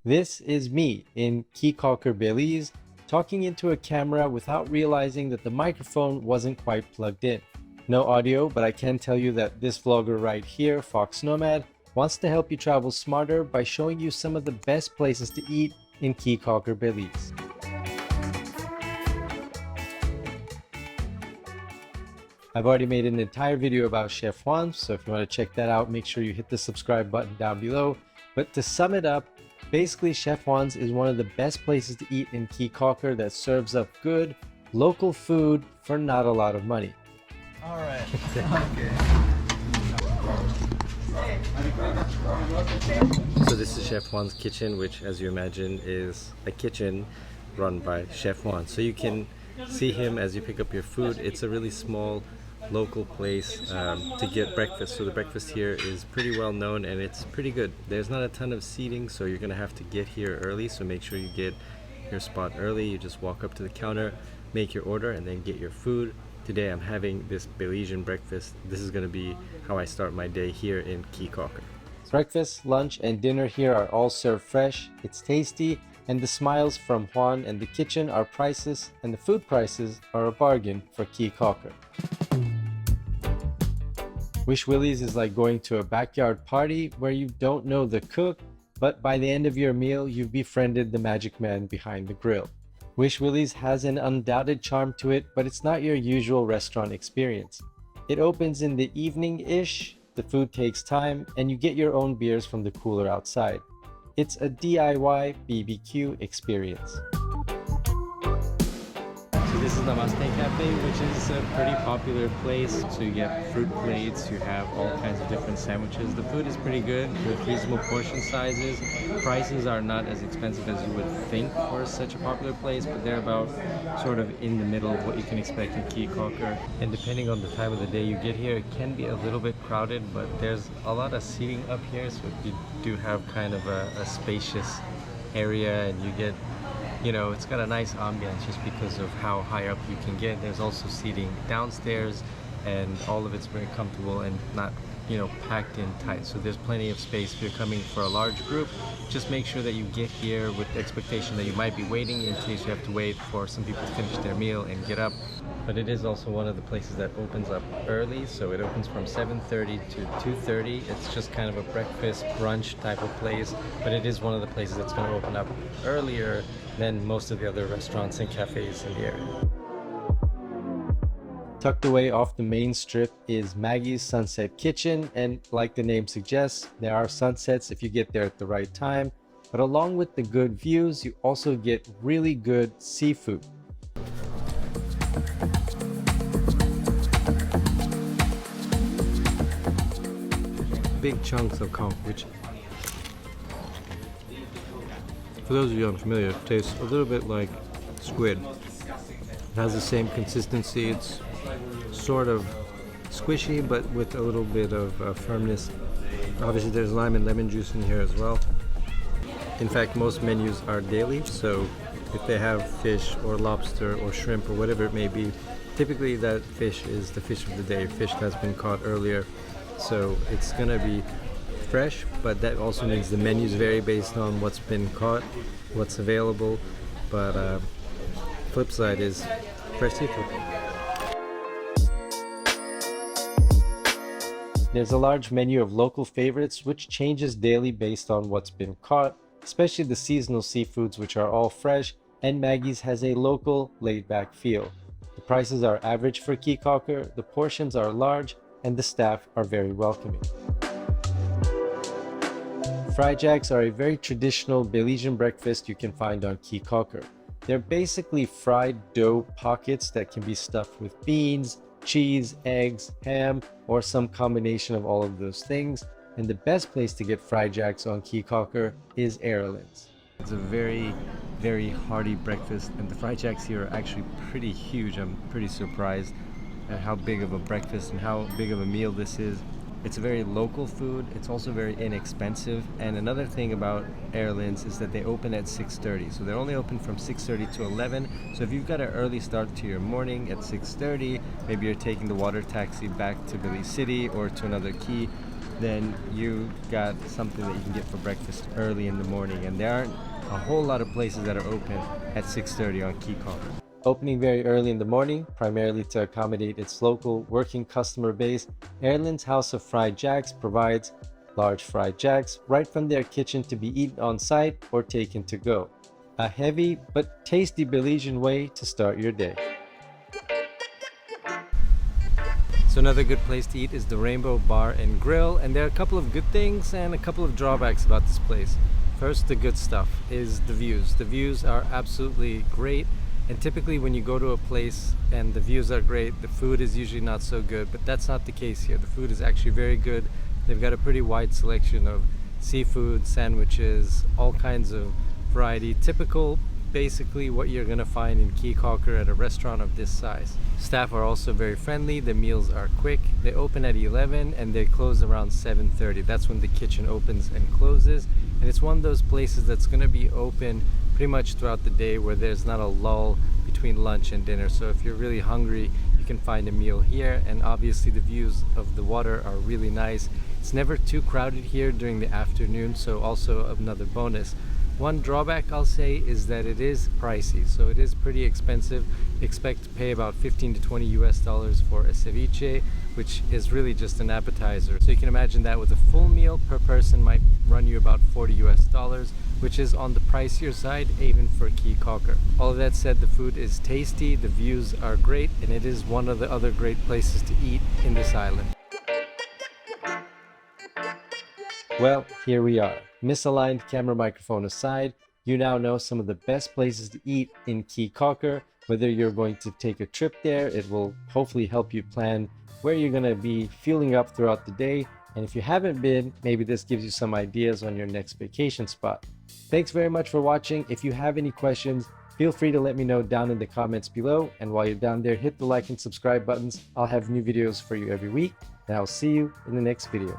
This is me in Caye Caulker, Belize, talking into a camera without realizing that the microphone wasn't quite plugged in. No audio, but I can tell you that this vlogger right here, foXnoMad, wants to help you travel smarter by showing you some of the best places to eat in Caye Caulker, Belize. I've already made an entire video about Chef Juans, so if you want to check that out, make sure you hit the subscribe button down below. But to sum it up, basically Chef Juans is one of the best places to eat in Caye Caulker that serves up good, local food for not a lot of money. All right. Okay. So this is Chef Juan's kitchen, which, as you imagine, is a kitchen run by Chef Juan. So you can see him as you pick up your food. It's a really small local place to get breakfast. So the breakfast here is pretty well known and it's pretty good. There's not a ton of seating, so you're gonna have to get here early, so make sure you get your spot early. You just walk up to the counter, make your order, and then get your food. Today I'm having this Belizean breakfast. This is gonna be how I start my day here in Caye Caulker. Breakfast, lunch, and dinner here are all served fresh. It's tasty, and the smiles from Juan and the kitchen are priceless, and the food prices are a bargain for Caye Caulker. Wish Willys is like going to a backyard party where you don't know the cook, but by the end of your meal, you've befriended the magic man behind the grill. Wish Willys has an undoubted charm to it, but it's not your usual restaurant experience. It opens in the evening-ish, the food takes time, and you get your own beers from the cooler outside. It's a DIY BBQ experience. So this is the Mustang Cafe, which is a pretty popular place. So you get fruit plates, you have all kinds of different sandwiches. The food is pretty good with reasonable portion sizes. Prices are not as expensive as you would think for such a popular place, but they're about sort of in the middle of what you can expect in Caye Caulker. And depending on the time of the day you get here, it can be a little bit crowded, but there's a lot of seating up here, so you do have kind of a spacious area, and you get, you know, it's got a nice ambiance just because of how high up you can get. There's also seating downstairs, and all of it's very comfortable and not, you know, packed in tight. So there's plenty of space if you're coming for a large group. Just make sure that you get here with the expectation that you might be waiting in case you have to wait for some people to finish their meal and get up. But it is also one of the places that opens up early, so it opens from 7:30 to 2:30. It's just kind of a breakfast brunch type of place, but it is one of the places that's going to open up earlier than most of the other restaurants and cafes in the area. Tucked away off the main strip is Maggies Sunset Kitchen, and like the name suggests, there are sunsets if you get there at the right time. But along with the good views, you also get really good seafood. Big chunks of conch, which, for those of you unfamiliar, tastes a little bit like squid. It has the same consistency. It's sort of squishy, but with a little bit of firmness. Obviously there's lime and lemon juice in here as well. In fact, most menus are daily, so if they have fish or lobster or shrimp or whatever it may be, typically that fish is the fish of the day, fish that's been caught earlier. So it's gonna be fresh, but that also means the menus vary based on what's been caught, what's available. But flip side is fresh seafood. There's a large menu of local favorites which changes daily based on what's been caught, especially the seasonal seafoods, which are all fresh, and Maggies has a local laid-back feel. The prices are average for Caye Caulker, the portions are large, and the staff are very welcoming. Fried jacks are a very traditional Belizean breakfast you can find on Caye Caulker. They're basically fried dough pockets that can be stuffed with beans, cheese, eggs, ham, or some combination of all of those things. And the best place to get fried jacks on Caye Caulker is Airlines. It's a very, very hearty breakfast, and the fried jacks here are actually pretty huge. I'm pretty surprised at how big of a breakfast and how big of a meal this is. It's a very local food. It's also very inexpensive. And another thing about Airlines is that they open at 6:30. So they're only open from 6:30 to 11. So if you've got an early start to your morning at 6:30, maybe you're taking the water taxi back to Belize City or to another key, then you got something that you can get for breakfast early in the morning. And there aren't a whole lot of places that are open at 6:30 on Caye Caulker. Opening very early in the morning, primarily to accommodate its local working customer base, Airlines House of Fried Jacks provides large fried jacks right from their kitchen to be eaten on site or taken to go. A heavy but tasty Belizean way to start your day. So another good place to eat is the Rainbow Bar and Grill, and there are a couple of good things and a couple of drawbacks about this place. First, the good stuff is the views. The views are absolutely great, and typically when you go to a place and the views are great, the food is usually not so good, but that's not the case here. The food is actually very good. They've got a pretty wide selection of seafood, sandwiches, all kinds of variety. Typical, basically what you're gonna find in Caye Caulker at a restaurant of this size. Staff are also very friendly. The meals are quick. They open at 11 and they close around 7:30. That's when the kitchen opens and closes. And it's one of those places that's gonna be open pretty much throughout the day, where there's not a lull between lunch and dinner. So if you're really hungry, you can find a meal here. And obviously the views of the water are really nice. It's never too crowded here during the afternoon, so also another bonus. One drawback I'll say is that it is pricey, so it is pretty expensive. Expect to pay about 15 to 20 US dollars for a ceviche, which is really just an appetizer. So you can imagine that with a full meal per person might run you about 40 US dollars, which is on the pricier side even for Caye Caulker. All of that said, the food is tasty, the views are great, and it is one of the other great places to eat in this island. Well, here we are. Misaligned camera microphone aside, you now know some of the best places to eat in Caye Caulker. Whether you're going to take a trip there, it will hopefully help you plan where you're going to be fueling up throughout the day. And if you haven't been, maybe this gives you some ideas on your next vacation spot. Thanks very much for watching. If you have any questions, feel free to let me know down in the comments below. And while you're down there, hit the like and subscribe buttons. I'll have new videos for you every week, and I'll see you in the next video.